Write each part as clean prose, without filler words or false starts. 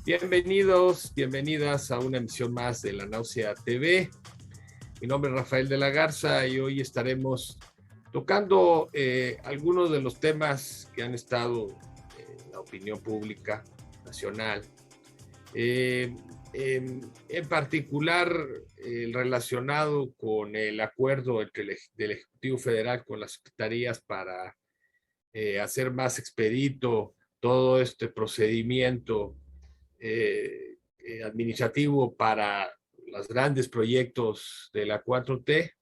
Bienvenidos, bienvenidas a una emisión más de La Náusea TV. Mi nombre es Rafael de la Garza y hoy estaremos tocando algunos de los temas que han estado en la opinión pública nacional. En particular, el relacionado con el acuerdo del Ejecutivo Federal con las secretarías para hacer más expedito todo este procedimiento administrativo para los grandes proyectos de la 4T.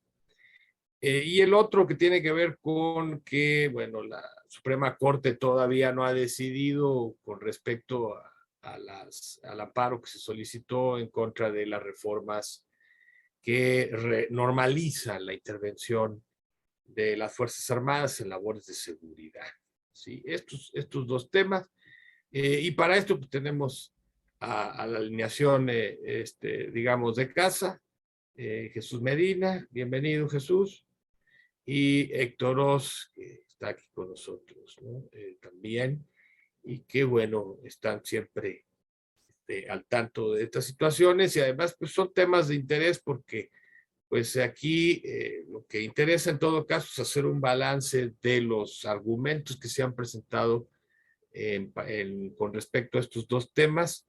Y el otro que tiene que ver con que, bueno, la Suprema Corte todavía no ha decidido con respecto al amparo que se solicitó en contra de las reformas que normalizan la intervención de las Fuerzas Armadas en labores de seguridad. ¿Sí? Estos dos temas. Y para esto pues, tenemos a la alineación, digamos, de casa. Jesús Medina, bienvenido Jesús. Y Héctor Oz, que está aquí con nosotros, ¿no? También. Y qué bueno, están siempre al tanto de estas situaciones y además pues son temas de interés porque pues aquí lo que interesa en todo caso es hacer un balance de los argumentos que se han presentado con respecto a estos dos temas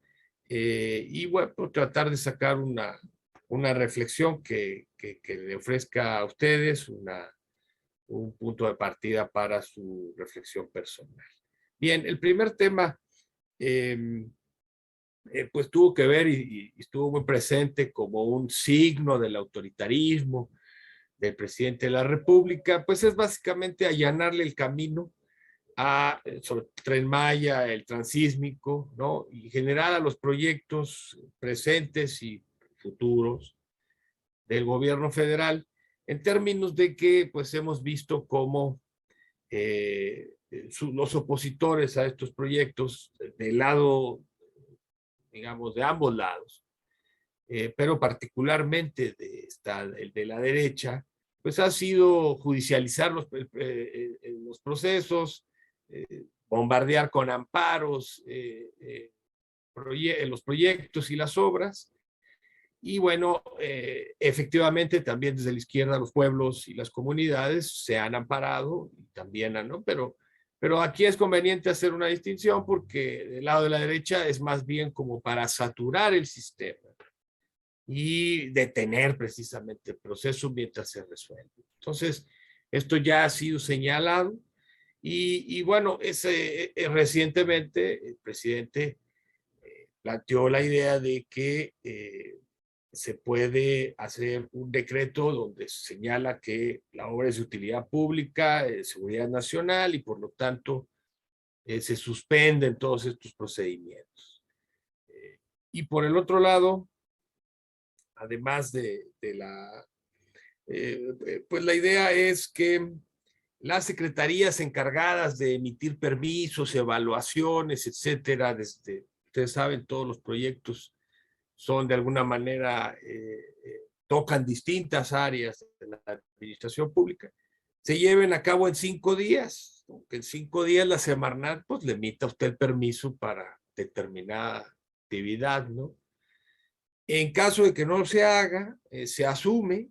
y bueno, tratar de sacar una reflexión que le ofrezca a ustedes un punto de partida para su reflexión personal. Bien, el primer tema pues tuvo que ver y estuvo muy presente como un signo del autoritarismo del presidente de la República, pues es básicamente allanarle el camino sobre el Tren Maya, el transísmico, ¿no? Y generar a los proyectos presentes y futuros del gobierno federal, en términos de que pues hemos visto cómo los opositores a estos proyectos del lado, digamos, de ambos lados, pero particularmente el de la derecha, pues ha sido judicializar los procesos, bombardear con amparos los proyectos y las obras. Y bueno, efectivamente también desde la izquierda los pueblos y las comunidades se han amparado y también ¿no? Pero aquí es conveniente hacer una distinción porque del lado de la derecha es más bien como para saturar el sistema y detener precisamente el proceso mientras se resuelve. Entonces, esto ya ha sido señalado y bueno, recientemente el presidente planteó la idea de que se puede hacer un decreto donde se señala que la obra es de utilidad pública, de seguridad nacional y por lo tanto se suspenden todos estos procedimientos. Y por el otro lado, además pues la idea es que las secretarías encargadas de emitir permisos, evaluaciones, etcétera, ustedes saben, todos los proyectos son de alguna manera, tocan distintas áreas de la administración pública, se lleven a cabo en 5 días, aunque en 5 días la Semarnat pues le emita a usted el permiso para determinada actividad, ¿no? En caso de que no se haga, se asume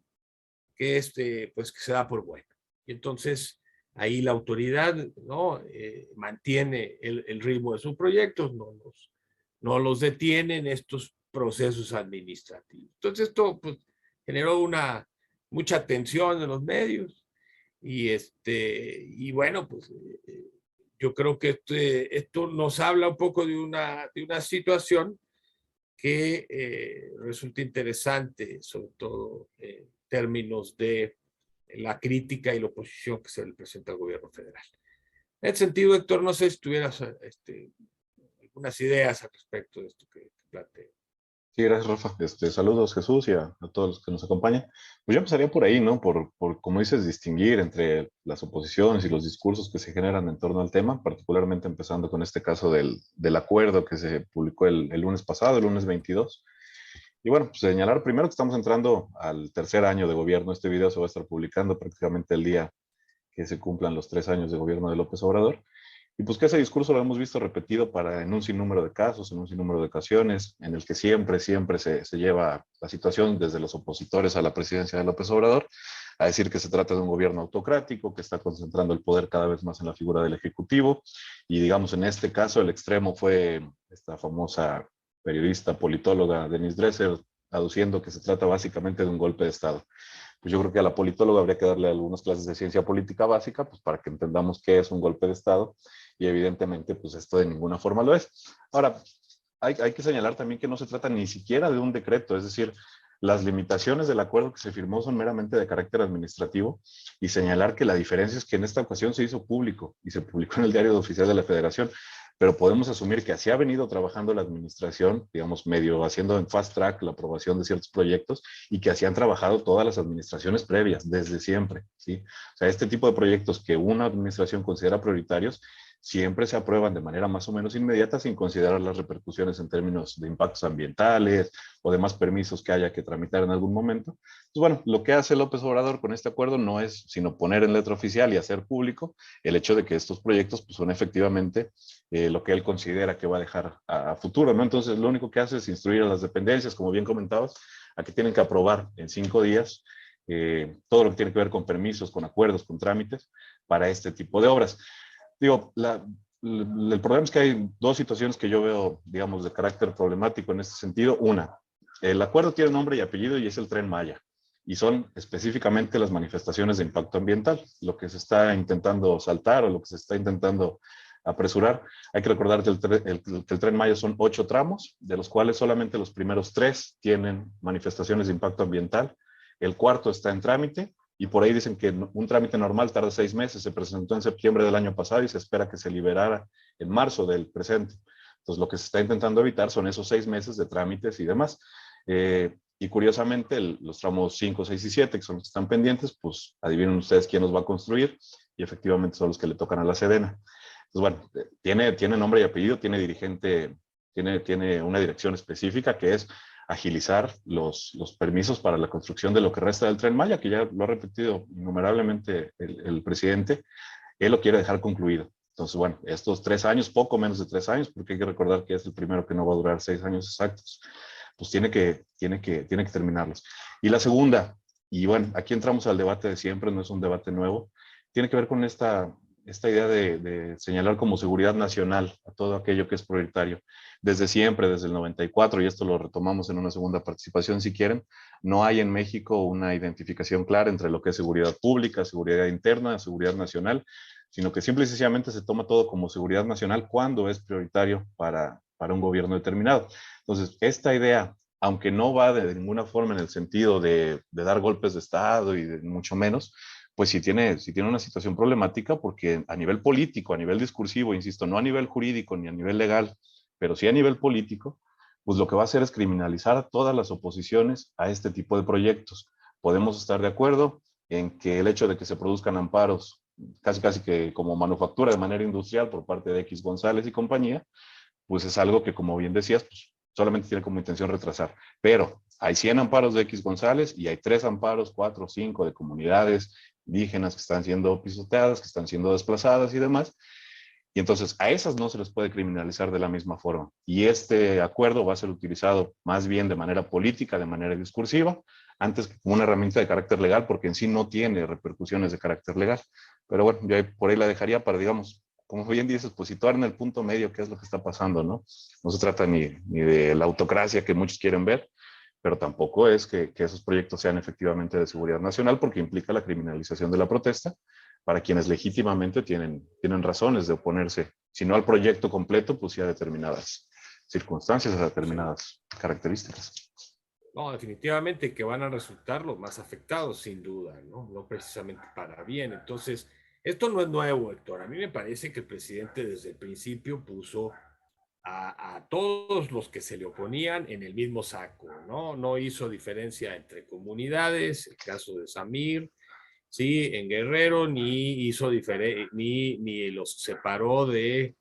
que, pues, que se da por bueno. Y entonces ahí la autoridad, ¿no? Mantiene el ritmo de sus proyectos, no los detiene en estos procesos administrativos. Entonces esto pues, generó mucha tensión en los medios y bueno, pues yo creo que esto nos habla un poco de una situación que resulta interesante, sobre todo en términos de la crítica y la oposición que se le presenta al gobierno federal. En ese sentido, Héctor, no sé si tuvieras algunas ideas al respecto de esto que planteo. Sí, gracias, Rafa. Saludos, Jesús, y a todos los que nos acompañan. Pues yo empezaría por ahí, ¿no? Como dices, distinguir entre las oposiciones y los discursos que se generan en torno al tema, particularmente empezando con este caso del acuerdo que se publicó el lunes pasado, el lunes 22. Y bueno, pues señalar primero que estamos entrando al tercer año de gobierno. Este video se va a estar publicando prácticamente el día que se cumplan los 3 años de gobierno de López Obrador. Y pues que ese discurso lo hemos visto repetido en un sinnúmero de casos, en un sinnúmero de ocasiones, en el que siempre se lleva la situación desde los opositores a la presidencia de López Obrador, a decir que se trata de un gobierno autocrático, que está concentrando el poder cada vez más en la figura del Ejecutivo. Y digamos, en este caso, el extremo fue esta famosa periodista politóloga Denise Dresser, aduciendo que se trata básicamente de un golpe de Estado. Pues yo creo que a la politóloga habría que darle algunas clases de ciencia política básica, pues para que entendamos qué es un golpe de Estado, y evidentemente, pues esto de ninguna forma lo es. Ahora, hay que señalar también que no se trata ni siquiera de un decreto, es decir, las limitaciones del acuerdo que se firmó son meramente de carácter administrativo, y señalar que la diferencia es que en esta ocasión se hizo público y se publicó en el Diario Oficial de la Federación, pero podemos asumir que así ha venido trabajando la administración, digamos, medio haciendo en fast track la aprobación de ciertos proyectos, y que así han trabajado todas las administraciones previas, desde siempre, ¿sí? O sea, este tipo de proyectos que una administración considera prioritarios, siempre se aprueban de manera más o menos inmediata sin considerar las repercusiones en términos de impactos ambientales o demás permisos que haya que tramitar en algún momento. Pues bueno, lo que hace López Obrador con este acuerdo no es sino poner en letra oficial y hacer público el hecho de que estos proyectos pues, son efectivamente lo que él considera que va a dejar a futuro, ¿no? Entonces, lo único que hace es instruir a las dependencias, como bien comentabas, a que tienen que aprobar en 5 días todo lo que tiene que ver con permisos, con acuerdos, con trámites para este tipo de obras. Digo, el problema es que hay dos situaciones que yo veo, digamos, de carácter problemático en este sentido. Una, el acuerdo tiene nombre y apellido y es el Tren Maya, y son específicamente las manifestaciones de impacto ambiental, lo que se está intentando saltar o lo que se está intentando apresurar. Hay que recordar que el Tren Maya son 8 tramos, de los cuales solamente los primeros 3 tienen manifestaciones de impacto ambiental. El cuarto está en trámite, y por ahí dicen que un trámite normal tarda 6 meses. Se presentó en septiembre del año pasado y se espera que se liberara en marzo del presente. Entonces, lo que se está intentando evitar son esos 6 meses de trámites y demás. Y curiosamente, los tramos 5, 6 y 7, que son los que están pendientes, pues adivinen ustedes quién los va a construir, y efectivamente son los que le tocan a la Sedena. Entonces, bueno, tiene nombre y apellido, tiene dirigente, tiene una dirección específica, que es agilizar los permisos para la construcción de lo que resta del Tren Maya, que ya lo ha repetido innumerablemente el presidente. Él lo quiere dejar concluido. Entonces, bueno, estos 3 años, poco menos de 3 años, porque hay que recordar que es el primero que no va a durar 6 años exactos, pues tiene que terminarlos. Y la segunda, y bueno, aquí entramos al debate de siempre, no es un debate nuevo, tiene que ver con esta idea de señalar como seguridad nacional a todo aquello que es prioritario. Desde siempre, desde el 94, y esto lo retomamos en una segunda participación si quieren, no hay en México una identificación clara entre lo que es seguridad pública, seguridad interna, seguridad nacional, sino que simple y sencillamente se toma todo como seguridad nacional cuando es prioritario para un gobierno determinado. Entonces, esta idea, aunque no va de ninguna forma en el sentido de dar golpes de Estado y de mucho menos, pues sí tiene una situación problemática, porque a nivel político, a nivel discursivo, insisto, no a nivel jurídico ni a nivel legal, pero sí a nivel político, pues lo que va a hacer es criminalizar a todas las oposiciones a este tipo de proyectos. Podemos estar de acuerdo en que el hecho de que se produzcan amparos casi que como manufactura de manera industrial por parte de X González y compañía, pues es algo que, como bien decías, pues solamente tiene como intención retrasar. Pero hay 100 amparos de X González y hay 3 amparos, 4 o 5 de comunidades indígenas que están siendo pisoteadas, que están siendo desplazadas y demás. Y entonces a esas no se les puede criminalizar de la misma forma. Y este acuerdo va a ser utilizado más bien de manera política, de manera discursiva, antes que como una herramienta de carácter legal, porque en sí no tiene repercusiones de carácter legal. Pero bueno, yo por ahí la dejaría para, digamos, como bien dices, pues situar en el punto medio qué es lo que está pasando, ¿no? No se trata ni de la autocracia que muchos quieren ver, pero tampoco es que esos proyectos sean efectivamente de seguridad nacional, porque implica la criminalización de la protesta para quienes legítimamente tienen razones de oponerse, si no al proyecto completo, pues sí a determinadas circunstancias, a determinadas características. No, definitivamente que van a resultar los más afectados, sin duda, ¿no? No precisamente para bien. Entonces, esto no es nuevo, Héctor. A mí me parece que el presidente desde el principio puso a todos los que se le oponían en el mismo saco, ¿no? No hizo diferencia entre comunidades, el caso de Samir, sí, en Guerrero, ni hizo ni los separó de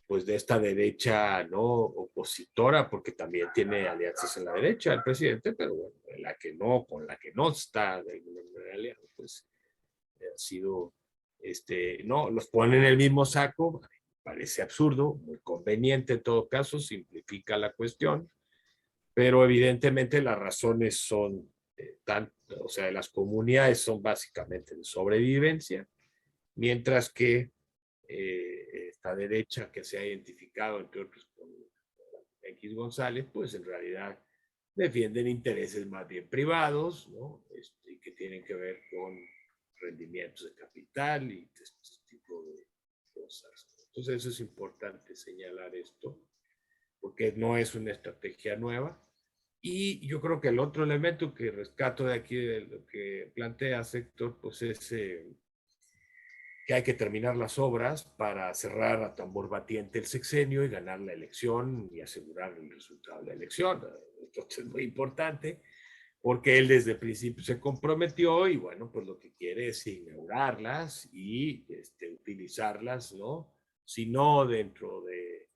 pues de esta derecha no opositora, porque también tiene alianzas en la derecha el presidente, pero bueno, con la que no está en realidad, pues ha sido no, los ponen en el mismo saco, parece absurdo, muy conveniente en todo caso, simplifica la cuestión, pero evidentemente las razones son, o sea, las comunidades son básicamente de sobrevivencia, mientras que esta derecha que se ha identificado, entre otros, con X González, pues en realidad defienden intereses más bien privados, ¿no? Que tienen que ver con rendimientos de capital y este tipo de cosas. Entonces eso es importante señalar esto, porque no es una estrategia nueva. Y yo creo que el otro elemento que rescato de aquí, de lo que plantea Héctor, pues es que hay que terminar las obras para cerrar a tambor batiente el sexenio y ganar la elección y asegurar el resultado de la elección. Entonces es muy importante porque él desde el principio se comprometió y bueno, pues lo que quiere es inaugurarlas y utilizarlas, ¿no? Si no dentro de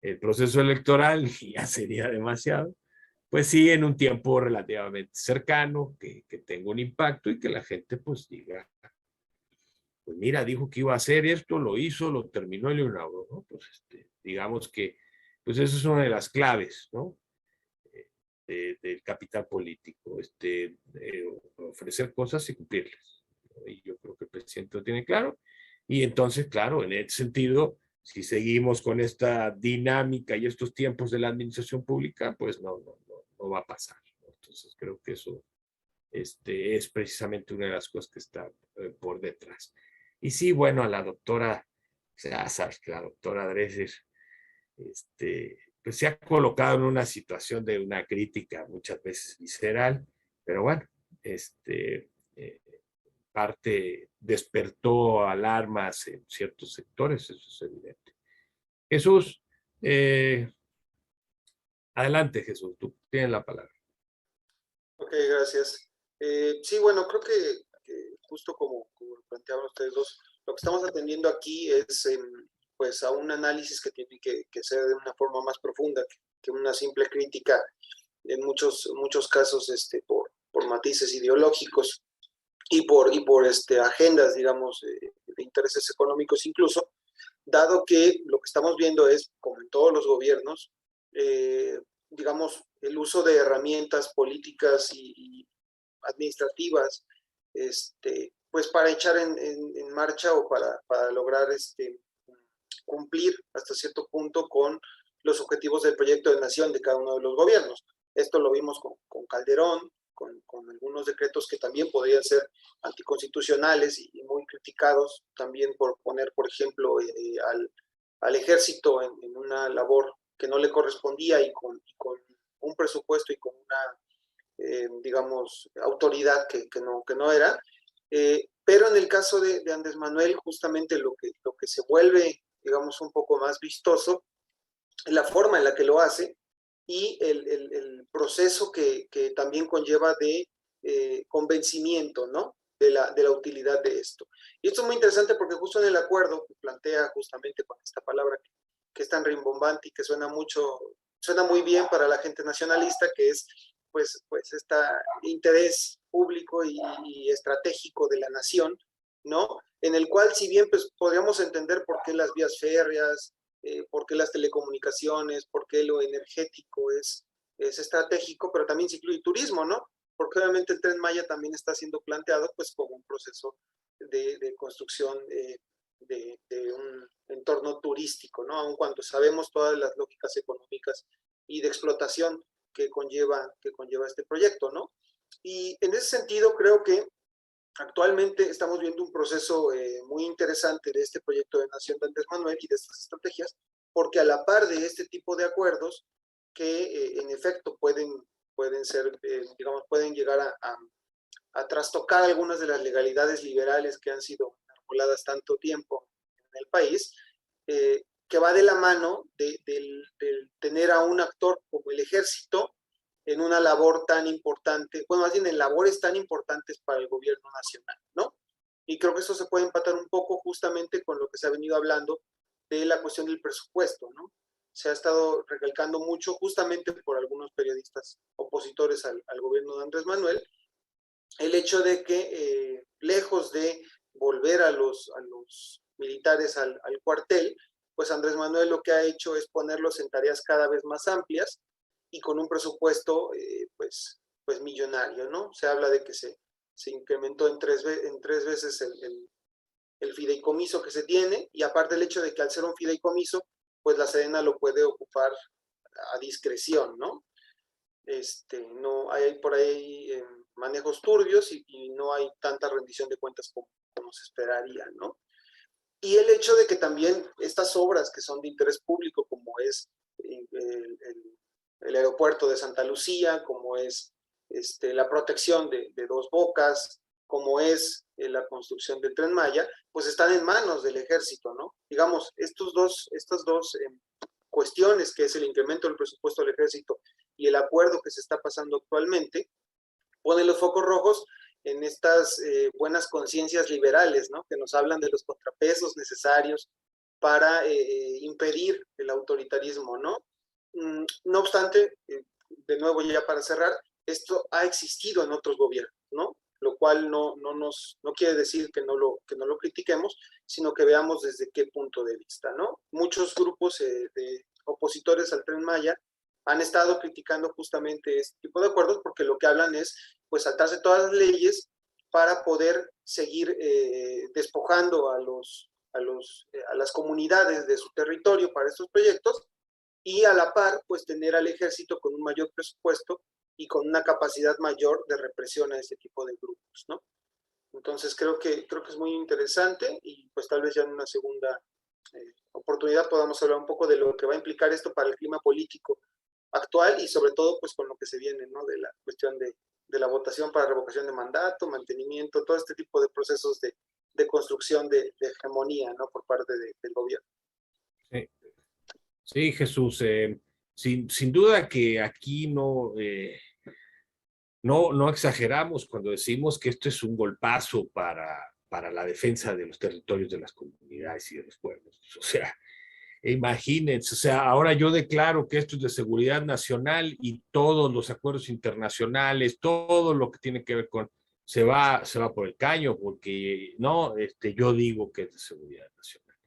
el proceso electoral, ya sería demasiado, pues sí en un tiempo relativamente cercano, que tenga un impacto y que la gente pues diga, pues mira, dijo que iba a hacer esto, lo hizo, lo terminó y lo inauguró, ¿no? Pues digamos que, pues eso es una de las claves, ¿no? Del capital político, ofrecer cosas y cumplirlas, ¿no? Y yo creo que el presidente lo tiene claro. Y entonces, claro, en ese sentido, si seguimos con esta dinámica y estos tiempos de la administración pública, pues no va a pasar, ¿no? Entonces, creo que eso es precisamente una de las cosas que está por detrás. Y sí, bueno, a la doctora, o sea, sabes que la doctora Dresser, pues se ha colocado en una situación de una crítica muchas veces visceral, pero bueno, eh, parte despertó alarmas en ciertos sectores, eso es evidente. Jesús, eh, adelante Jesús, tú tienes la palabra. Ok, gracias. Sí, bueno, creo que justo como lo planteaban ustedes dos, lo que estamos atendiendo aquí es pues a un análisis que tiene que ser de una forma más profunda que una simple crítica en muchos casos por matices ideológicos y por agendas, digamos, de intereses económicos incluso, dado que lo que estamos viendo es, como en todos los gobiernos, digamos, el uso de herramientas políticas y administrativas, pues para echar en marcha o para lograr cumplir hasta cierto punto con los objetivos del proyecto de nación de cada uno de los gobiernos. Esto lo vimos con Calderón, con algunos decretos que también podrían ser anticonstitucionales y muy criticados también por poner, por ejemplo, al ejército en una labor que no le correspondía y con un presupuesto y con una, digamos, autoridad que no era. Pero en el caso de Andrés Manuel, justamente lo que se vuelve, digamos, un poco más vistoso es la forma en la que lo hace y el proceso que también conlleva de convencimiento, ¿no? De la utilidad de esto. Y esto es muy interesante porque justo en el acuerdo que plantea justamente con esta palabra que es tan rimbombante y que suena muy bien para la gente nacionalista, que es pues este interés público y estratégico de la nación, ¿no? En el cual, si bien pues, podríamos entender por qué las vías férreas, por qué las telecomunicaciones, por qué lo energético es estratégico, pero también se incluye turismo, ¿no? Porque obviamente el Tren Maya también está siendo planteado pues como un proceso de construcción de un entorno turístico, ¿no? Aun cuando sabemos todas las lógicas económicas y de explotación que conlleva este proyecto, ¿no? Y en ese sentido creo que actualmente estamos viendo un proceso muy interesante de este proyecto de nación de Andrés Manuel y de estas estrategias, porque a la par de este tipo de acuerdos que en efecto pueden ser, digamos, pueden llegar a trastocar algunas de las legalidades liberales que han sido articuladas tanto tiempo en el país, que va de la mano del tener a un actor como el ejército en una labor tan importante, bueno, más bien en labores tan importantes para el gobierno nacional, ¿no? Y creo que eso se puede empatar un poco justamente con lo que se ha venido hablando de la cuestión del presupuesto, ¿no? Se ha estado recalcando mucho justamente por algunos periodistas opositores al gobierno de Andrés Manuel, el hecho de que lejos de volver a los militares al cuartel, pues Andrés Manuel lo que ha hecho es ponerlos en tareas cada vez más amplias y con un presupuesto pues millonario, ¿no? Se habla de que se incrementó en tres veces el fideicomiso que se tiene, y aparte el hecho de que al ser un fideicomiso, pues la Sedena lo puede ocupar a discreción, ¿no? No hay por ahí manejos turbios y no hay tanta rendición de cuentas como se esperaría, ¿no? Y el hecho de que también estas obras que son de interés público, como es el aeropuerto de Santa Lucía, como es la protección de Dos Bocas, como es la construcción del Tren Maya, pues están en manos del ejército, ¿no? Digamos, estas dos cuestiones, que es el incremento del presupuesto del ejército y el acuerdo que se está pasando actualmente, ponen los focos rojos en estas buenas conciencias liberales, ¿no? Que nos hablan de los contrapesos necesarios para impedir el autoritarismo, ¿no? No obstante, de nuevo ya para cerrar, esto ha existido en otros gobiernos, ¿no? Lo cual no quiere decir que no lo critiquemos, sino que veamos desde qué punto de vista, ¿no? Muchos grupos de opositores al Tren Maya han estado criticando justamente este tipo de acuerdos porque lo que hablan es pues saltarse todas las leyes para poder seguir despojando a las comunidades de su territorio para estos proyectos, y a la par pues tener al ejército con un mayor presupuesto y con una capacidad mayor de represión a este tipo de grupos, ¿no? Entonces creo que es muy interesante, y pues tal vez ya en una segunda oportunidad podamos hablar un poco de lo que va a implicar esto para el clima político actual y sobre todo pues con lo que se viene, ¿no? De la cuestión de la votación para revocación de mandato, mantenimiento, todo este tipo de procesos de construcción de hegemonía, ¿no? Por parte del gobierno. Sí, sí, Jesús, sin duda que aquí no exageramos cuando decimos que esto es un golpazo para la defensa de los territorios de las comunidades y de los pueblos. O sea, imagínense, o sea, ahora yo declaro que esto es de seguridad nacional y todos los acuerdos internacionales, todo lo que tiene que ver con, se va por el caño, porque no, yo digo que es de seguridad nacional.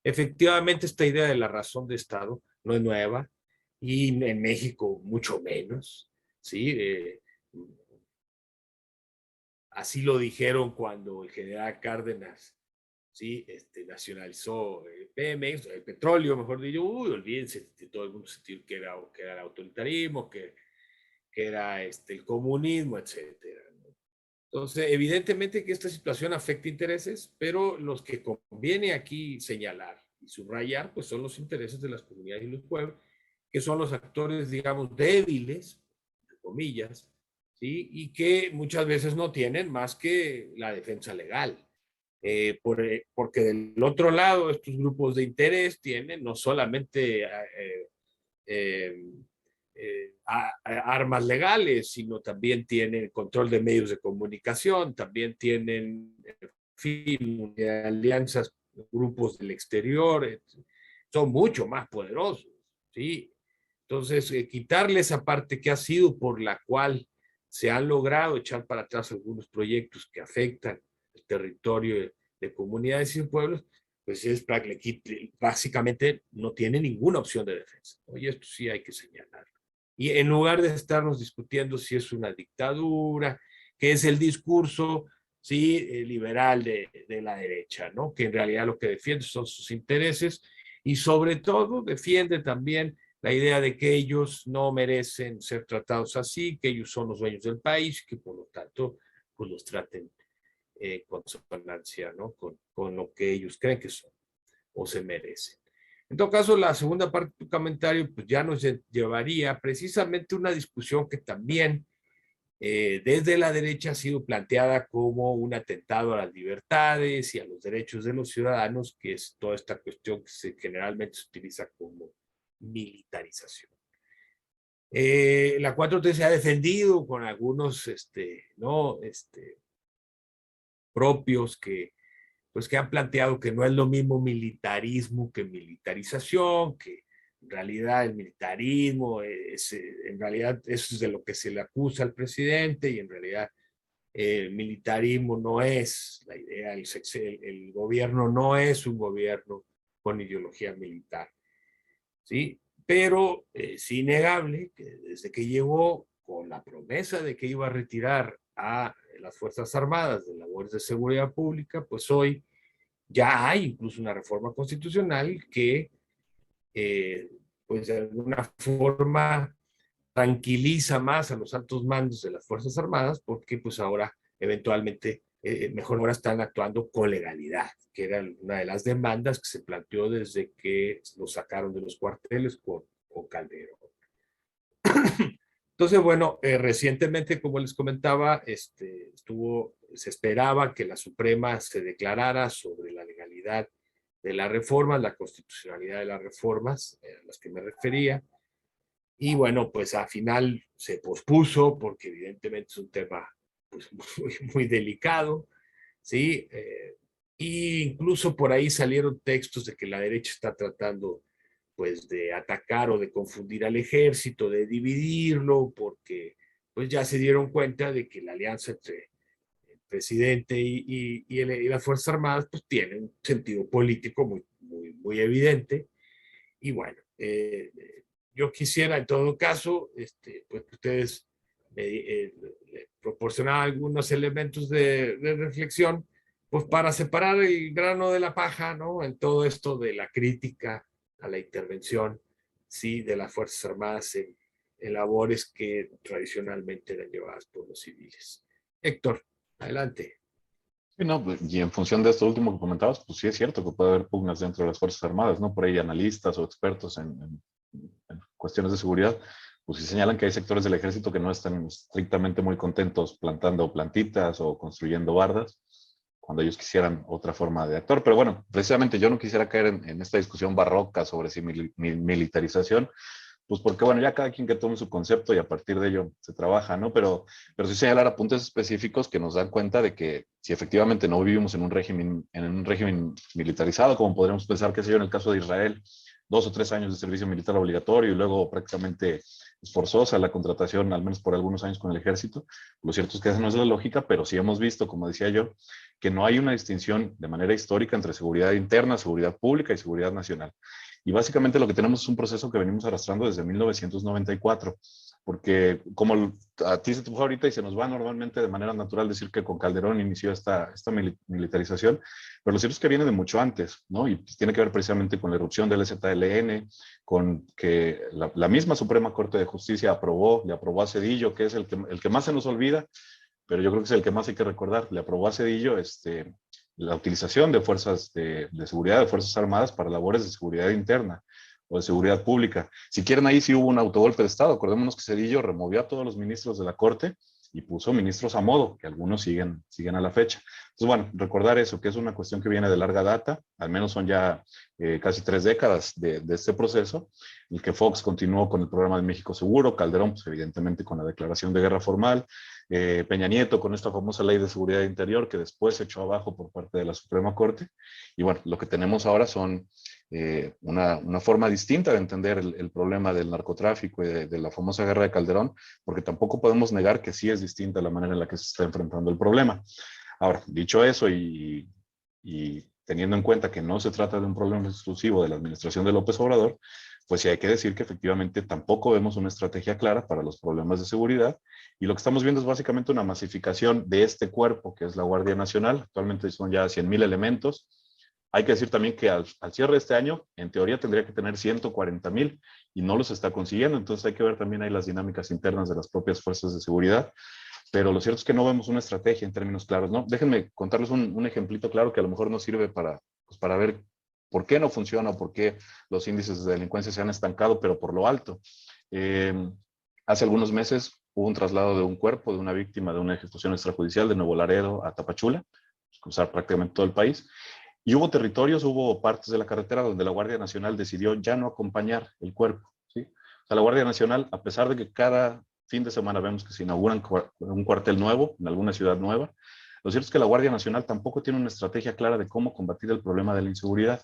Efectivamente, esta idea de la razón de Estado no es nueva, y en México mucho menos, ¿sí? Así lo dijeron cuando el general Cárdenas, ¿sí? Nacionalizó el Pemex, el petróleo, mejor dicho. Uy, olvídense, todo el mundo sentir que era el autoritarismo, que era el comunismo, etcétera, ¿no? Entonces, evidentemente que esta situación afecta intereses, pero los que conviene aquí señalar y subrayar, pues son los intereses de las comunidades y los pueblos, que son los actores, digamos, débiles, entre comillas, ¿sí? Y que muchas veces no tienen más que la defensa legal. Porque del otro lado, estos grupos de interés tienen no solamente armas legales, sino también tienen control de medios de comunicación, también tienen, en fin, alianzas, grupos del exterior, son mucho más poderosos, ¿sí? Entonces, quitarle esa parte que ha sido por la cual se han logrado echar para atrás algunos proyectos que afectan el territorio de comunidades y pueblos, pues es básicamente no tiene ninguna opción de defensa, ¿no? Y esto sí hay que señalarlo. Y en lugar de estarnos discutiendo si es una dictadura, que es el discurso, sí, liberal de la derecha, ¿no? Que en realidad lo que defiende son sus intereses, y sobre todo defiende también la idea de que ellos no merecen ser tratados así, que ellos son los dueños del país, que por lo tanto pues los traten con consonancia, ¿no? Con lo que ellos creen que son o se merecen. En todo caso, la segunda parte de tu comentario pues ya nos llevaría precisamente a una discusión que también desde la derecha ha sido planteada como un atentado a las libertades y a los derechos de los ciudadanos, que es toda esta cuestión que generalmente se utiliza como militarización. La 4T se ha defendido con algunos ¿no? Propios pues que han planteado que no es lo mismo militarismo que militarización, que en realidad el militarismo en realidad eso es de lo que se le acusa al presidente, y en realidad El militarismo no es la idea, el gobierno no es un gobierno con ideología militar, ¿sí? Pero es innegable que desde que llegó con la promesa de que iba a retirar a las Fuerzas Armadas de labores de seguridad pública, pues hoy ya hay incluso una reforma constitucional que, eh, pues de alguna forma, tranquiliza más a los altos mandos de las Fuerzas Armadas, porque pues ahora eventualmente, mejor ahora están actuando con legalidad, que era una de las demandas que se planteó desde que lo sacaron de los cuarteles con Calderón. Entonces, bueno, recientemente, como les comentaba, se esperaba que la Suprema se declarara sobre la legalidad de las reformas, la constitucionalidad de las reformas a las que me refería. Y bueno, pues al final se pospuso porque evidentemente es un tema pues, muy delicado, ¿sí? Y incluso por ahí salieron textos de que la derecha está tratando pues de atacar o de confundir al ejército, de dividirlo, porque pues ya se dieron cuenta de que la alianza entre el presidente y las Fuerzas Armadas pues tiene un sentido político muy evidente. Y bueno, yo quisiera en todo caso, pues que ustedes le proporcionaran algunos elementos de reflexión, pues para separar el grano de la paja, ¿no? En todo esto de la crítica a la intervención, sí, de las Fuerzas Armadas en labores que tradicionalmente eran llevadas por los civiles. Héctor, adelante. Sí, no, y en función de esto último que comentabas, pues sí es cierto que puede haber pugnas dentro de las Fuerzas Armadas, ¿no? Por ahí analistas o expertos en cuestiones de seguridad, pues sí señalan que hay sectores del ejército que no están estrictamente muy contentos plantando plantitas o construyendo bardas, cuando ellos quisieran otra forma de actuar. Pero bueno, precisamente yo no quisiera caer en esta discusión barroca sobre si militarización, pues porque bueno, ya cada quien que tome su concepto y a partir de ello se trabaja, ¿no? Pero sí señalar apuntes específicos que nos dan cuenta de que si efectivamente no vivimos en un régimen militarizado, como podríamos pensar, que sé yo, en el caso de Israel, 2 o 3 años de servicio militar obligatorio y luego prácticamente es forzosa la contratación, al menos por algunos años con el ejército. Lo cierto es que esa no es la lógica, pero sí hemos visto, como decía yo, que no hay una distinción de manera histórica entre seguridad interna, seguridad pública y seguridad nacional. Y básicamente lo que tenemos es un proceso que venimos arrastrando desde 1994, porque como a ti se te fue ahorita y se nos va normalmente de manera natural decir que con Calderón inició esta militarización, pero lo cierto es que viene de mucho antes, ¿no? Y tiene que ver precisamente con la erupción del ZLN, con que la misma Suprema Corte de Justicia le aprobó a Zedillo, que es el que más se nos olvida, pero yo creo que es el que más hay que recordar, le aprobó a Zedillo la utilización de fuerzas de seguridad, de Fuerzas Armadas para labores de seguridad interna o de seguridad pública. Si quieren, ahí sí hubo un autogolpe de Estado. Acordémonos que Zedillo removió a todos los ministros de la Corte y puso ministros a modo, que algunos siguen a la fecha. Entonces, bueno, recordar eso, que es una cuestión que viene de larga data, al menos son ya casi 3 décadas de este proceso, en el que Fox continuó con el programa de México Seguro, Calderón, pues evidentemente con la declaración de guerra formal, Peña Nieto con esta famosa ley de seguridad interior que después se echó abajo por parte de la Suprema Corte. Y bueno, lo que tenemos ahora son una forma distinta de entender el problema del narcotráfico y de la famosa guerra de Calderón, porque tampoco podemos negar que sí es distinta la manera en la que se está enfrentando el problema. Ahora, dicho eso y teniendo en cuenta que no se trata de un problema exclusivo de la administración de López Obrador, pues sí hay que decir que efectivamente tampoco vemos una estrategia clara para los problemas de seguridad, y lo que estamos viendo es básicamente una masificación de este cuerpo que es la Guardia Nacional. Actualmente son ya 100,000 elementos. Hay que decir también que al cierre de este año, en teoría tendría que tener 140,000 y no los está consiguiendo, entonces hay que ver también ahí las dinámicas internas de las propias fuerzas de seguridad, pero lo cierto es que no vemos una estrategia en términos claros, ¿no? Déjenme contarles un ejemplito claro que a lo mejor nos sirve para ver por qué no funciona o por qué los índices de delincuencia se han estancado, pero por lo alto. Hace algunos meses hubo un traslado de un cuerpo de una víctima de una ejecución extrajudicial de Nuevo Laredo a Tapachula, cruzar prácticamente todo el país, y hubo partes de la carretera donde la Guardia Nacional decidió ya no acompañar el cuerpo, ¿sí? O sea, la Guardia Nacional, a pesar de que cada fin de semana vemos que se inauguran un cuartel nuevo en alguna ciudad nueva, lo cierto es que la Guardia Nacional tampoco tiene una estrategia clara de cómo combatir el problema de la inseguridad.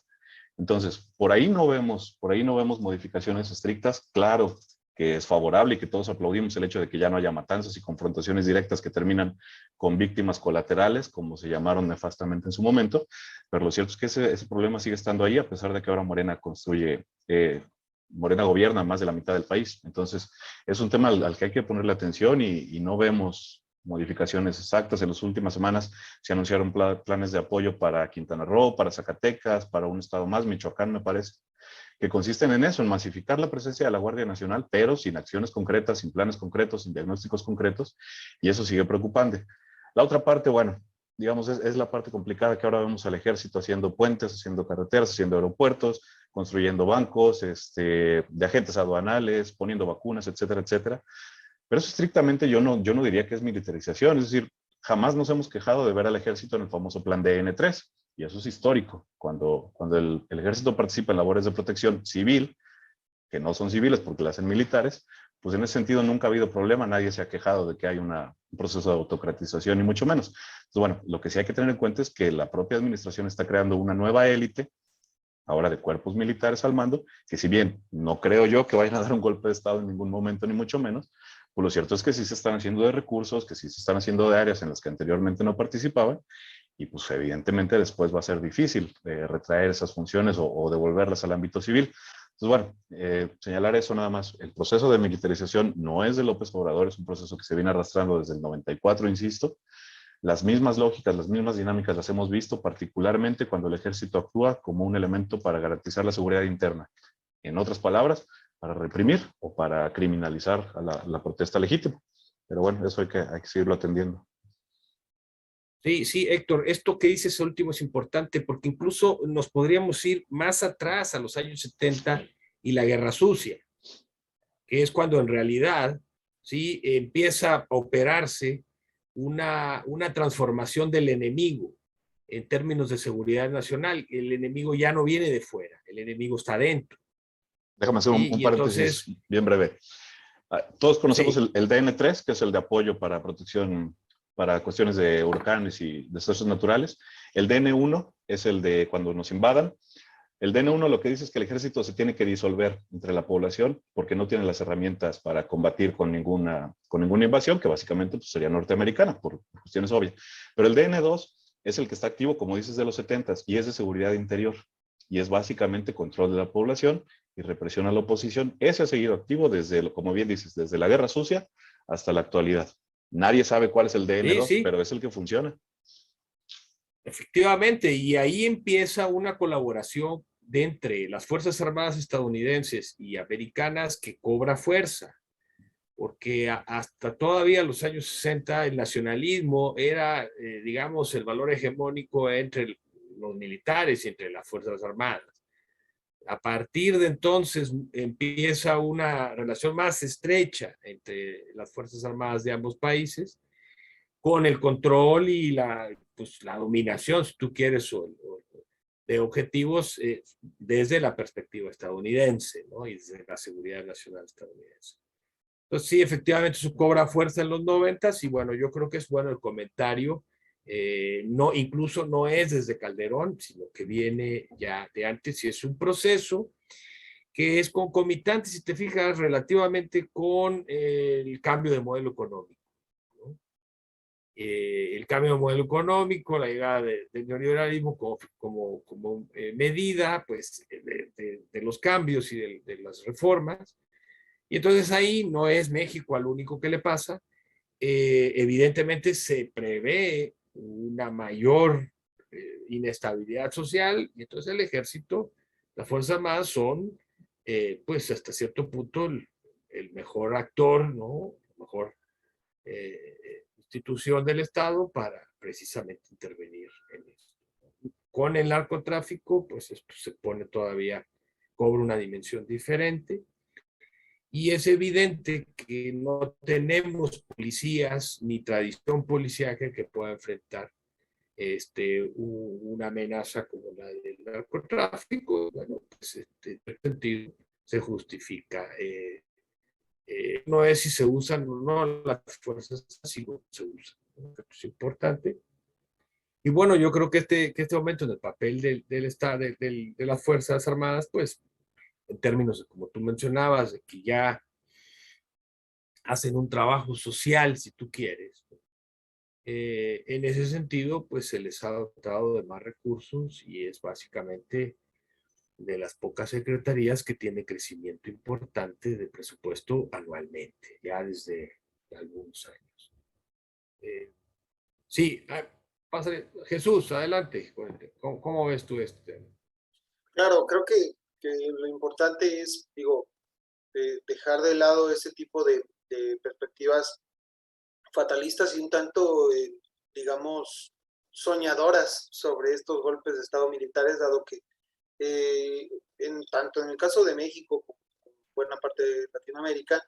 Entonces, por ahí no vemos modificaciones estrictas. Claro, que es favorable y que todos aplaudimos el hecho de que ya no haya matanzas y confrontaciones directas que terminan con víctimas colaterales, como se llamaron nefastamente en su momento, pero lo cierto es que ese problema sigue estando ahí, a pesar de que ahora Morena Morena gobierna más de la mitad del país. Entonces, es un tema al que hay que ponerle atención y no vemos modificaciones exactas. En las últimas semanas se anunciaron planes de apoyo para Quintana Roo, para Zacatecas, para un estado más, Michoacán, me parece, que consisten en eso, en masificar la presencia de la Guardia Nacional, pero sin acciones concretas, sin planes concretos, sin diagnósticos concretos, y eso sigue preocupante. La otra parte, bueno, digamos, es la parte complicada, que ahora vemos al ejército haciendo puentes, haciendo carreteras, haciendo aeropuertos, construyendo bancos, de agentes aduanales, poniendo vacunas, etcétera, etcétera. Pero eso estrictamente yo no diría que es militarización, es decir, jamás nos hemos quejado de ver al ejército en el famoso plan de N3, y eso es histórico. Cuando el ejército participa en labores de protección civil, que no son civiles porque las hacen militares, pues en ese sentido nunca ha habido problema, nadie se ha quejado de que hay un proceso de autocratización, ni mucho menos. Entonces, bueno, lo que sí hay que tener en cuenta es que la propia administración está creando una nueva élite, ahora de cuerpos militares al mando, que si bien no creo yo que vayan a dar un golpe de Estado en ningún momento, ni mucho menos, pues lo cierto es que sí se están haciendo de recursos, que sí se están haciendo de áreas en las que anteriormente no participaban, y pues evidentemente después va a ser difícil retraer esas funciones o devolverlas al ámbito civil. Entonces, bueno, señalar eso nada más. El proceso de militarización no es de López Obrador, es un proceso que se viene arrastrando desde el 94, insisto. Las mismas lógicas, las mismas dinámicas las hemos visto, particularmente cuando el ejército actúa como un elemento para garantizar la seguridad interna. En otras palabras, para reprimir o para criminalizar a la protesta legítima. Pero bueno, eso hay que seguirlo atendiendo. Sí, sí, Héctor, esto que dices último es importante porque incluso nos podríamos ir más atrás a los años 70 y la Guerra Sucia, que es cuando en realidad sí empieza a operarse una transformación del enemigo en términos de seguridad nacional. El enemigo ya no viene de fuera, el enemigo está dentro. Déjame hacer un paréntesis entonces, bien breve. Todos conocemos sí. el DN3, que es el de apoyo para protección para cuestiones de huracanes y desastres naturales. El DN1 es el de cuando nos invadan. El DN1 lo que dice es que el ejército se tiene que disolver entre la población porque no tiene las herramientas para combatir con ninguna invasión, que básicamente pues, sería norteamericana, por cuestiones obvias. Pero el DN2 es el que está activo, como dices, de los 70s, y es de seguridad interior. Y es básicamente control de la población y represión a la oposición. Ese ha seguido activo desde, como bien dices, desde la Guerra Sucia hasta la actualidad. Nadie sabe cuál es el DN2, sí, sí. Pero es el que funciona. Efectivamente, y ahí empieza una colaboración de entre las Fuerzas Armadas estadounidenses y americanas que cobra fuerza, porque hasta todavía los años 60 el nacionalismo era, digamos, el valor hegemónico entre los militares y entre las Fuerzas Armadas. A partir de entonces empieza una relación más estrecha entre las Fuerzas Armadas de ambos países, con el control y la dominación, si tú quieres, de objetivos desde la perspectiva estadounidense, ¿no? Y desde la seguridad nacional estadounidense. Entonces, sí, efectivamente, eso cobra fuerza en los 90s y bueno, yo creo que es bueno el comentario. No, incluso no es desde Calderón, sino que viene ya de antes y es un proceso que es concomitante, si te fijas, relativamente con el cambio de modelo económico. El cambio de modelo económico, la llegada del neoliberalismo como medida pues, de los cambios y de las reformas. Y entonces ahí no es México al único que le pasa. Evidentemente se prevé una mayor inestabilidad social y entonces el ejército, las Fuerzas Armadas son pues hasta cierto punto el mejor actor, ¿no? El mejor institución del Estado para precisamente intervenir en esto. Con el narcotráfico, pues esto se pone todavía, cobra una dimensión diferente. Y es evidente que no tenemos policías ni tradición policíaca que pueda enfrentar una amenaza como la del narcotráfico. Bueno, pues en ese sentido se justifica. No es si se usan o no las fuerzas, sino se usan. Esto es importante. Y bueno, yo creo que este momento en el papel del Estado, de las Fuerzas Armadas, pues en términos de, como tú mencionabas, de que ya hacen un trabajo social, si tú quieres. En ese sentido, pues se les ha dotado de más recursos y es básicamente de las pocas secretarías que tiene crecimiento importante de presupuesto anualmente, ya desde algunos años. Sí, pásale. Jesús, adelante. ¿Cómo ves tú este tema? Claro, creo que lo importante es, digo, dejar de lado ese tipo de perspectivas fatalistas y un tanto, digamos, soñadoras sobre estos golpes de Estado militares, dado que tanto en el caso de México como en buena parte de Latinoamérica,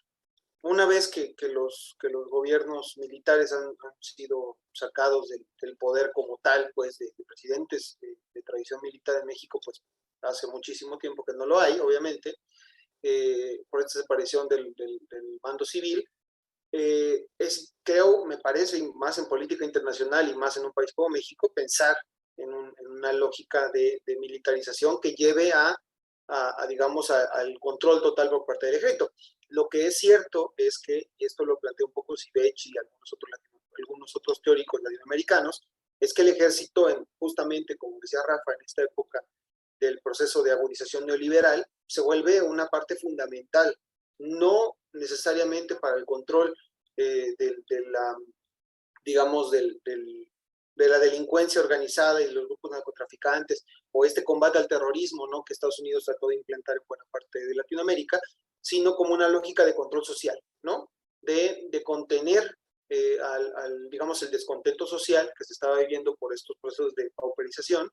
una vez que los gobiernos militares han sido sacados del poder como tal, pues de presidentes de tradición militar en México, pues hace muchísimo tiempo que no lo hay, obviamente, por esta desaparición del mando civil. Creo, me parece, más en política internacional y más en un país como México, pensar en una lógica de militarización que lleve digamos, al control total por parte del ejército. Lo que es cierto es que, y esto lo plantea un poco Sivech y algunos otros teóricos latinoamericanos, es que el ejército, justamente, como decía Rafa, en esta época del proceso de agudización neoliberal, se vuelve una parte fundamental, no necesariamente para el control digamos, de la delincuencia organizada y los grupos narcotraficantes, o este combate al terrorismo, ¿no?, que Estados Unidos trató de implantar en buena parte de Latinoamérica, sino como una lógica de control social, ¿no?, de contener digamos, el descontento social que se estaba viviendo por estos procesos de pauperización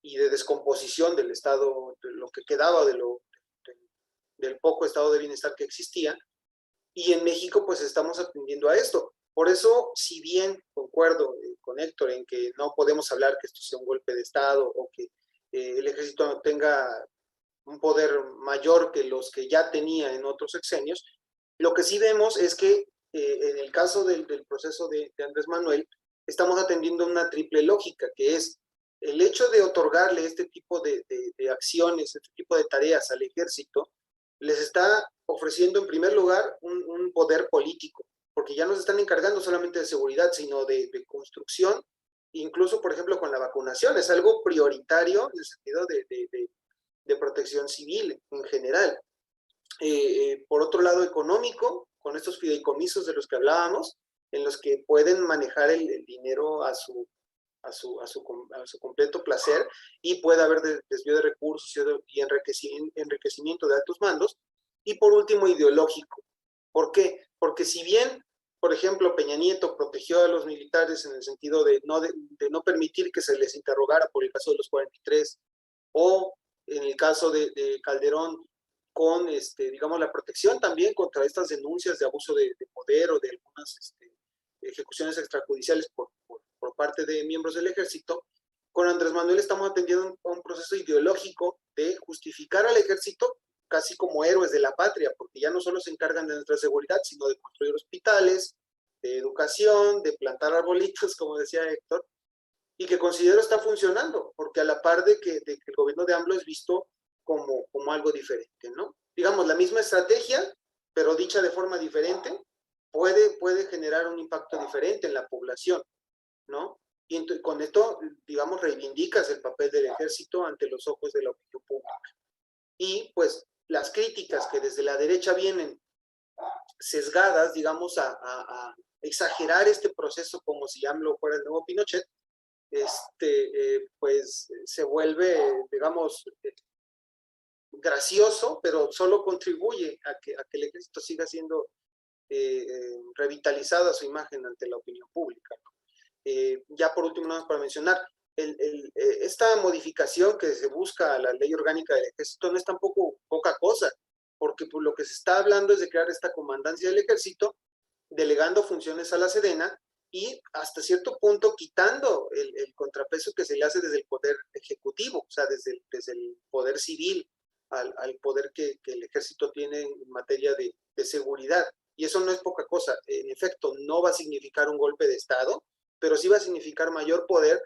y de descomposición del Estado, de lo que quedaba del poco estado de bienestar que existía. Y en México pues estamos atendiendo a esto. Por eso, si bien concuerdo con Héctor en que no podemos hablar que esto sea un golpe de Estado o que el ejército no tenga un poder mayor que los que ya tenía en otros sexenios, lo que sí vemos es que en el caso del proceso de Andrés Manuel, estamos atendiendo una triple lógica, que es el hecho de otorgarle este tipo de acciones, este tipo de tareas al ejército, les está ofreciendo en primer lugar un poder político, porque ya no se están encargando solamente de seguridad, sino de construcción, incluso, por ejemplo, con la vacunación. Es algo prioritario en el sentido de protección civil en general. Por otro lado, económico, con estos fideicomisos de los que hablábamos, en los que pueden manejar el dinero a su completo placer, y puede haber desvío de recursos y enriquecimiento de altos mandos. Y por último, ideológico. ¿Por qué? Porque si bien, por ejemplo, Peña Nieto protegió a los militares en el sentido de no permitir que se les interrogara por el caso de los 43, o en el caso de Calderón, con, digamos, la protección también contra estas denuncias de abuso de poder o de algunas ejecuciones extrajudiciales por parte de miembros del ejército, con Andrés Manuel estamos atendiendo un proceso ideológico de justificar al ejército casi como héroes de la patria, porque ya no solo se encargan de nuestra seguridad, sino de construir hospitales, de educación, de plantar arbolitos, como decía Héctor, y que considero está funcionando, porque a la par de que el gobierno de AMLO es visto como algo diferente, ¿no? Digamos, la misma estrategia, pero dicha de forma diferente, puede generar un impacto diferente en la población, ¿no? Y con esto, digamos, reivindicas el papel del ejército ante los ojos de la opinión pública. Y pues las críticas que desde la derecha vienen sesgadas, digamos, a exagerar este proceso como si AMLO fuera el nuevo Pinochet, pues se vuelve, digamos, gracioso, pero solo contribuye a que el ejército siga siendo revitalizada su imagen ante la opinión pública, ¿no? Ya por último, nada más para mencionar, esta modificación que se busca a la ley orgánica del ejército no es tampoco poca cosa, porque pues, lo que se está hablando es de crear esta comandancia del ejército, delegando funciones a la Sedena y hasta cierto punto quitando el contrapeso que se le hace desde el poder ejecutivo, o sea, desde el poder civil al poder que el ejército tiene en materia de seguridad. Y eso no es poca cosa. En efecto, no va a significar un golpe de Estado, pero sí va a significar mayor poder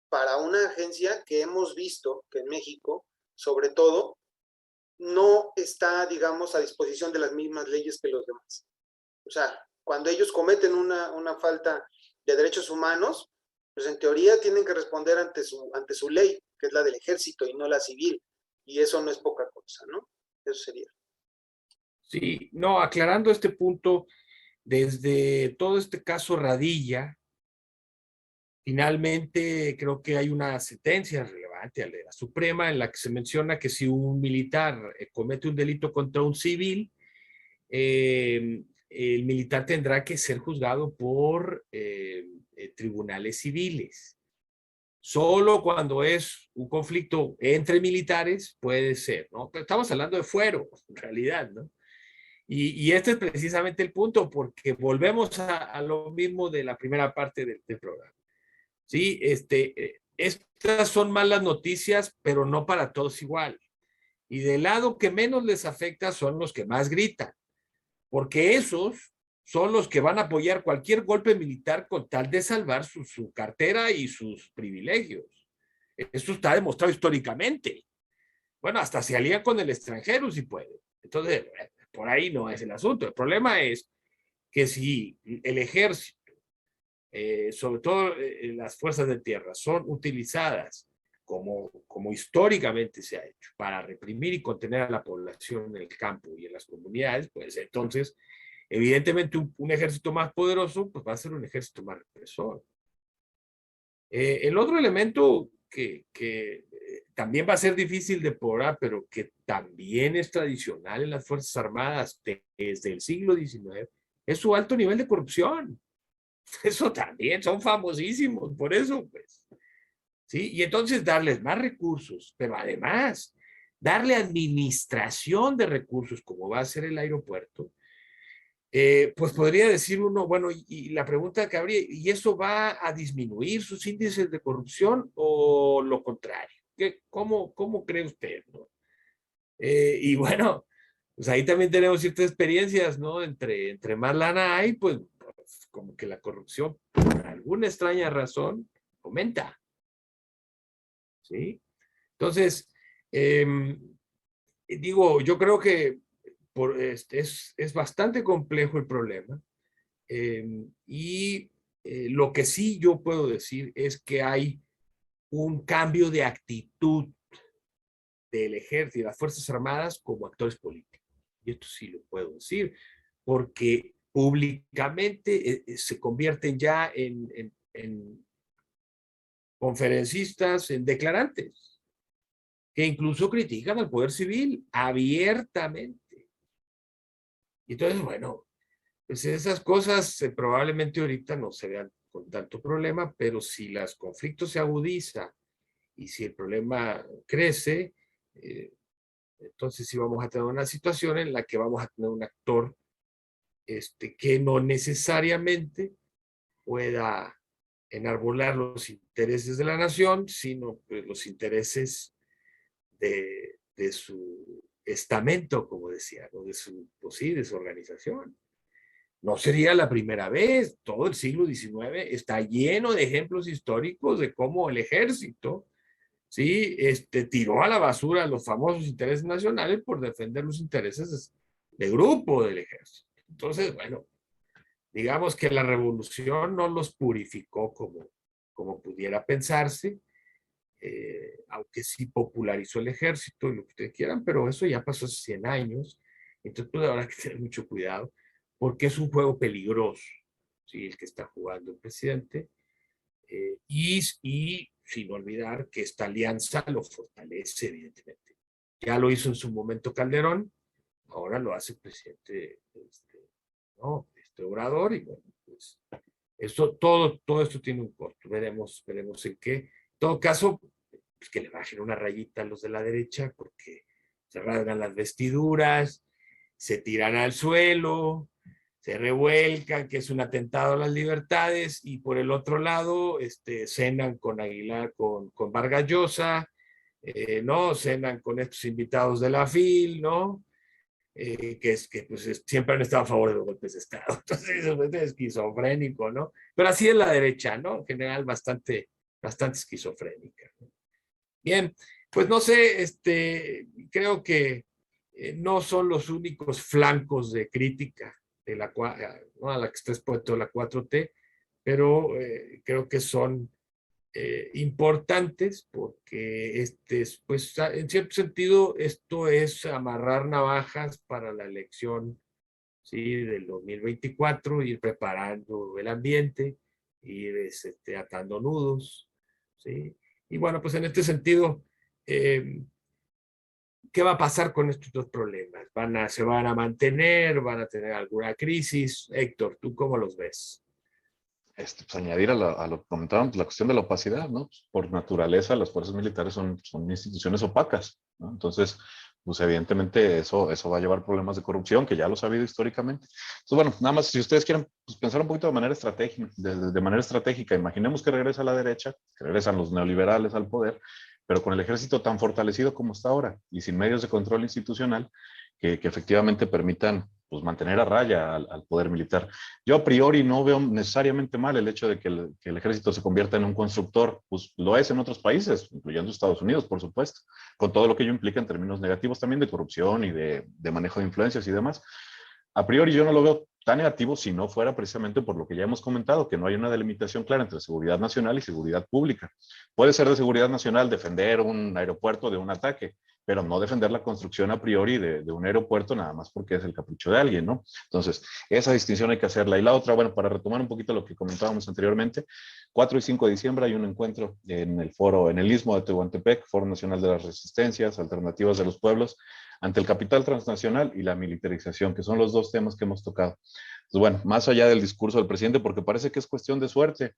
para una agencia que hemos visto que en México, sobre todo, no está, digamos, a disposición de las mismas leyes que los demás. O sea, cuando ellos cometen una falta de derechos humanos, pues en teoría tienen que responder ante su ley, que es la del ejército y no la civil, y eso no es poca cosa, ¿no? Eso sería. Sí, no, aclarando este punto, desde todo este caso Radilla, finalmente creo que hay una sentencia relevante de la Suprema en la que se menciona que si un militar comete un delito contra un civil, el militar tendrá que ser juzgado por tribunales civiles. Solo cuando es un conflicto entre militares puede ser, ¿no? Pero estamos hablando de fuero, en realidad, ¿no? Y este es precisamente el punto, porque volvemos a lo mismo de la primera parte del programa. Sí, estas son malas noticias, pero no para todos igual. Y del lado que menos les afecta son los que más gritan, porque esos son los que van a apoyar cualquier golpe militar con tal de salvar su cartera y sus privilegios. Esto está demostrado históricamente. Bueno, hasta se alían con el extranjero si puede. Entonces, por ahí no es el asunto. El problema es que si el ejército, sobre todo las fuerzas de tierra, son utilizadas como históricamente se ha hecho para reprimir y contener a la población en el campo y en las comunidades, pues entonces, evidentemente, un ejército más poderoso pues va a ser un ejército más represor. El otro elemento que también va a ser difícil de probar, pero que también es tradicional en las Fuerzas Armadas desde el siglo XIX, es su alto nivel de corrupción. Eso también, son famosísimos, por eso, pues. ¿Sí? Y entonces darles más recursos, pero además darle administración de recursos, como va a ser el aeropuerto, pues podría decir uno, bueno, y la pregunta que habría, ¿y eso va a disminuir sus índices de corrupción o lo contrario? ¿Cómo cree usted, no? Y bueno, pues ahí también tenemos ciertas experiencias, ¿no? Entre más lana hay, pues como que la corrupción, por alguna extraña razón, aumenta. ¿Sí? Entonces, digo, yo creo que es bastante complejo el problema. Y lo que sí yo puedo decir es que hay un cambio de actitud del ejército y las Fuerzas Armadas como actores políticos. Y esto sí lo puedo decir, porque públicamente se convierten ya en conferencistas, en declarantes, que incluso critican al poder civil abiertamente. Y entonces, bueno, pues esas cosas probablemente ahorita no se vean con tanto problema, pero si los conflictos se agudizan y si el problema crece, entonces sí vamos a tener una situación en la que vamos a tener un actor que no necesariamente pueda enarbolar los intereses de la nación, sino pues, los intereses de su estamento, como decía, ¿no? Pues sí, de su organización. No sería la primera vez, todo el siglo XIX está lleno de ejemplos históricos de cómo el ejército, ¿sí? Tiró a la basura los famosos intereses nacionales por defender los intereses de grupo del ejército. Entonces, bueno, digamos que la revolución no los purificó como pudiera pensarse, aunque sí popularizó el ejército y lo que ustedes quieran, pero eso ya pasó hace 100 años, entonces pues habrá que tener mucho cuidado, porque es un juego peligroso, ¿sí? El que está jugando el presidente, y sin olvidar que esta alianza lo fortalece, evidentemente. Ya lo hizo en su momento Calderón, ahora lo hace el presidente ¿no? Obrador, y bueno, pues todo esto tiene un costo, veremos en qué. En todo caso, pues que le bajen una rayita a los de la derecha, porque se rasgan las vestiduras, se tiran al suelo, se revuelcan, que es un atentado a las libertades, y por el otro lado, cenan con Aguilar, con Vargas Llosa, ¿no? Cenan con estos invitados de la FIL, ¿no? Que pues, siempre han estado a favor de los golpes de Estado. Entonces, eso es esquizofrénico, ¿no? Pero así es la derecha, ¿no? En general, bastante esquizofrénica, ¿no? Bien, pues no sé, creo que no son los únicos flancos de crítica no a la que está expuesto la 4T, pero creo que son importantes porque pues, en cierto sentido esto es amarrar navajas para la elección, ¿sí?, del 2024, ir preparando el ambiente, ir atando nudos, ¿sí? Y bueno, pues en este sentido, ¿qué va a pasar con estos dos problemas? ¿Se van a mantener? ¿Van a tener alguna crisis? Héctor, ¿tú cómo los ves? Pues añadir a lo que comentaban, pues, la cuestión de la opacidad, ¿no? Pues, por naturaleza, las fuerzas militares son instituciones opacas, ¿no? Entonces, pues evidentemente eso va a llevar problemas de corrupción, que ya lo ha habido históricamente. Entonces, bueno, nada más, si ustedes quieren pues, pensar un poquito de manera estratégica, de manera estratégica, imaginemos que regresa a la derecha, que regresan los neoliberales al poder, pero con el ejército tan fortalecido como está ahora y sin medios de control institucional que efectivamente permitan pues, mantener a raya al poder militar. Yo a priori no veo necesariamente mal el hecho de que el ejército se convierta en un constructor, pues lo es en otros países, incluyendo Estados Unidos, por supuesto, con todo lo que ello implica en términos negativos también de corrupción y de manejo de influencias y demás. A priori yo no lo veo tan negativo si no fuera precisamente por lo que ya hemos comentado, que no hay una delimitación clara entre seguridad nacional y seguridad pública. Puede ser de seguridad nacional defender un aeropuerto de un ataque, pero no defender la construcción a priori de un aeropuerto nada más porque es el capricho de alguien, ¿no? Entonces, esa distinción hay que hacerla. Y la otra, bueno, para retomar un poquito lo que comentábamos anteriormente, 4 y 5 de diciembre hay un encuentro en el foro, en el Istmo de Tehuantepec, Foro Nacional de las Resistencias, Alternativas de los Pueblos, ante el capital transnacional y la militarización, que son los dos temas que hemos tocado. Pues bueno, más allá del discurso del presidente, porque parece que es cuestión de suerte.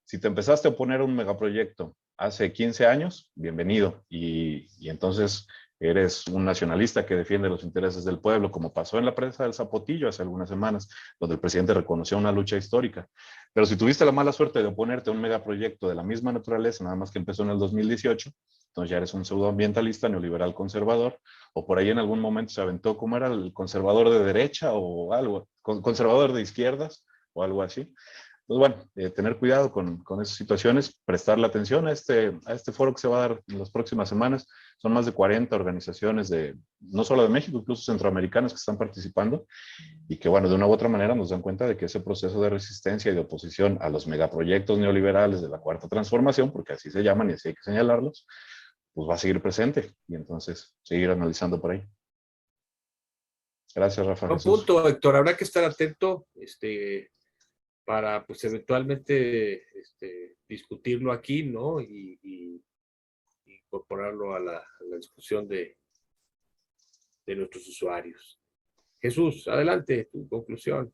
Si te empezaste a oponer a un megaproyecto hace 15 años, bienvenido. Y entonces eres un nacionalista que defiende los intereses del pueblo, como pasó en la prensa del Zapotillo hace algunas semanas, donde el presidente reconoció una lucha histórica. Pero si tuviste la mala suerte de oponerte a un megaproyecto de la misma naturaleza, nada más que empezó en el 2018, entonces ya eres un pseudoambientalista neoliberal conservador, o por ahí en algún momento se aventó como era el conservador de derecha o algo, conservador de izquierdas o algo así. Pues bueno, tener cuidado con esas situaciones, prestarle atención a este foro que se va a dar en las próximas semanas. Son más de 40 organizaciones no solo de México, incluso centroamericanas que están participando y que, bueno, de una u otra manera nos dan cuenta de que ese proceso de resistencia y de oposición a los megaproyectos neoliberales de la Cuarta Transformación, porque así se llaman y así hay que señalarlos, pues va a seguir presente y entonces seguir analizando por ahí. Gracias, Rafa. Buen Jesús. punto, Héctor. Habrá que estar atento para pues eventualmente discutirlo aquí, ¿no? Y incorporarlo a la discusión de nuestros usuarios. Jesús, adelante, tu conclusión.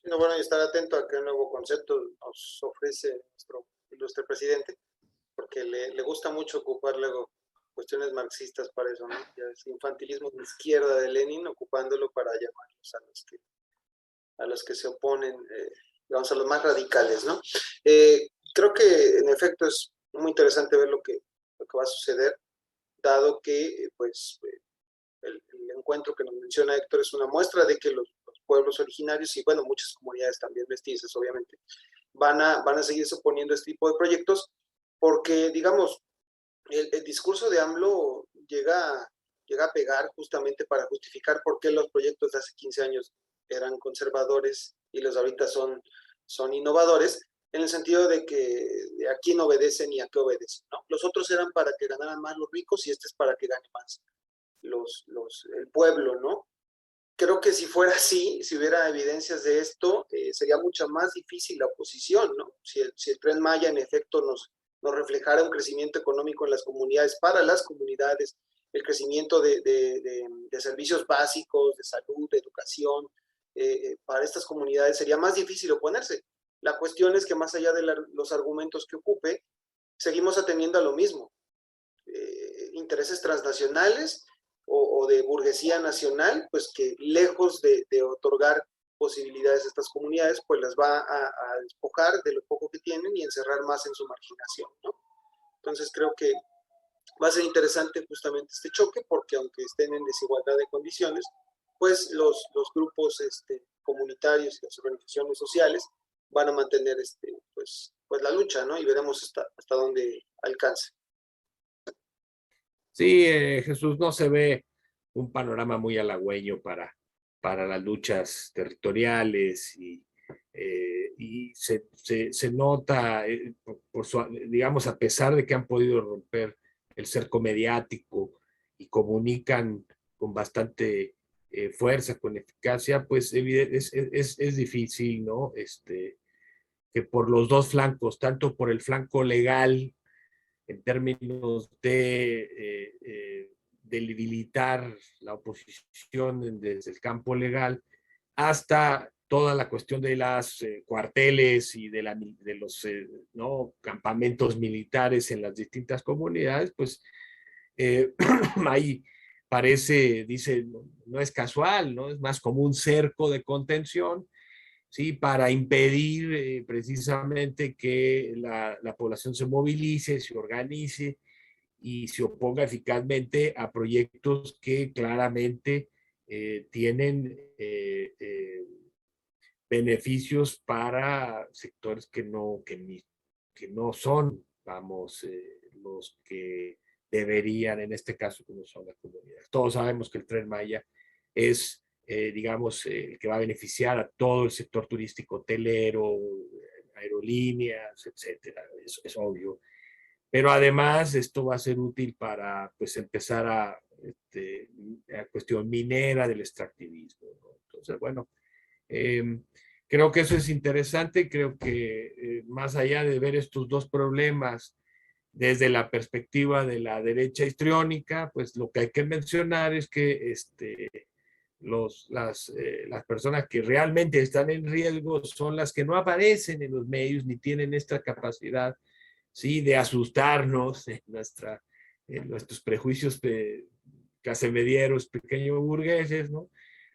No, bueno, y estar atento a qué nuevo concepto nos ofrece nuestro ilustre presidente, porque le gusta mucho ocupar luego cuestiones marxistas para eso, ¿no? Ya es infantilismo de izquierda de Lenin, ocupándolo para llamarlos a los que se oponen, digamos, a los más radicales, ¿no? Creo que en efecto es muy interesante ver lo que va a suceder, dado que, pues, el encuentro que nos menciona Héctor es una muestra de que los pueblos originarios y, bueno, muchas comunidades también mestizas, obviamente, van a seguirse oponiendo a este tipo de proyectos porque, digamos, el discurso de AMLO llega a pegar justamente para justificar por qué los proyectos de hace 15 años eran conservadores y los ahorita son innovadores, en el sentido de que a quién obedecen y a qué obedecen, ¿no? Los otros eran para que ganaran más los ricos y este es para que gane más el pueblo, ¿no? Creo que si fuera así, si hubiera evidencias de esto, sería mucho más difícil la oposición, ¿no? Si el Tren Maya en efecto nos reflejara un crecimiento económico en las comunidades, para las comunidades, el crecimiento de servicios básicos, de salud, de educación, para estas comunidades sería más difícil oponerse. La cuestión es que más allá de los argumentos que ocupe, seguimos atendiendo a lo mismo. Intereses transnacionales o de burguesía nacional, pues que lejos de otorgar posibilidades a estas comunidades, pues las va a despojar de lo poco que tienen y encerrar más en su marginación, ¿no? Entonces creo que va a ser interesante justamente este choque, porque aunque estén en desigualdad de condiciones, pues los grupos comunitarios y las organizaciones sociales van a mantener pues la lucha, ¿no? Y veremos hasta dónde alcanza. Sí, Jesús, no se ve un panorama muy halagüeño para para las luchas territoriales y se nota, digamos, a pesar de que han podido romper el cerco mediático y comunican con bastante fuerza, con eficacia, pues es difícil, ¿no? Que por los dos flancos, tanto por el flanco legal, en términos de debilitar la oposición desde el campo legal, hasta toda la cuestión de las cuarteles y de los ¿no? campamentos militares en las distintas comunidades, pues ahí parece, dice, no es casual, ¿no? Es más como un cerco de contención, ¿sí? Para impedir precisamente que la población se movilice, se organice y se oponga eficazmente a proyectos que claramente tienen beneficios para sectores que no son, vamos, los que deberían, en este caso, como son las comunidades. Todos sabemos que el Tren Maya es, digamos, el que va a beneficiar a todo el sector turístico, hotelero, aerolíneas, etcétera. Es obvio. Pero además esto va a ser útil para pues empezar a cuestión minera del extractivismo, ¿no? Entonces, bueno, creo que eso es interesante. Creo que más allá de ver estos dos problemas desde la perspectiva de la derecha histriónica, pues lo que hay que mencionar es que las personas que realmente están en riesgo son las que no aparecen en los medios ni tienen esta capacidad, ¿sí? De asustarnos en nuestros prejuicios clase medieros, pequeños burgueses, ¿no?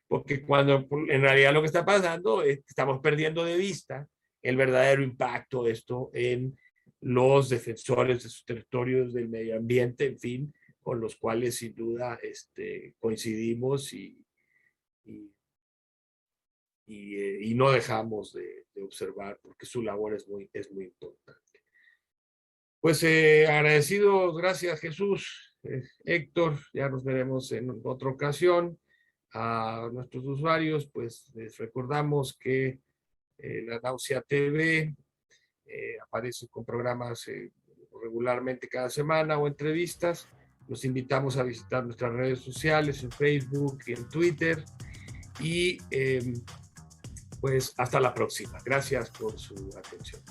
Porque cuando en realidad lo que está pasando es que estamos perdiendo de vista el verdadero impacto de esto en los defensores de sus territorios, del medio ambiente, en fin, con los cuales sin duda coincidimos y no dejamos de observar, porque su labor es muy importante. Pues agradecidos, gracias Jesús, Héctor, ya nos veremos en otra ocasión. A nuestros usuarios, pues les recordamos que La Náusea TV aparece con programas regularmente cada semana o entrevistas. Los invitamos a visitar nuestras redes sociales en Facebook y en Twitter. Y pues hasta la próxima. Gracias por su atención.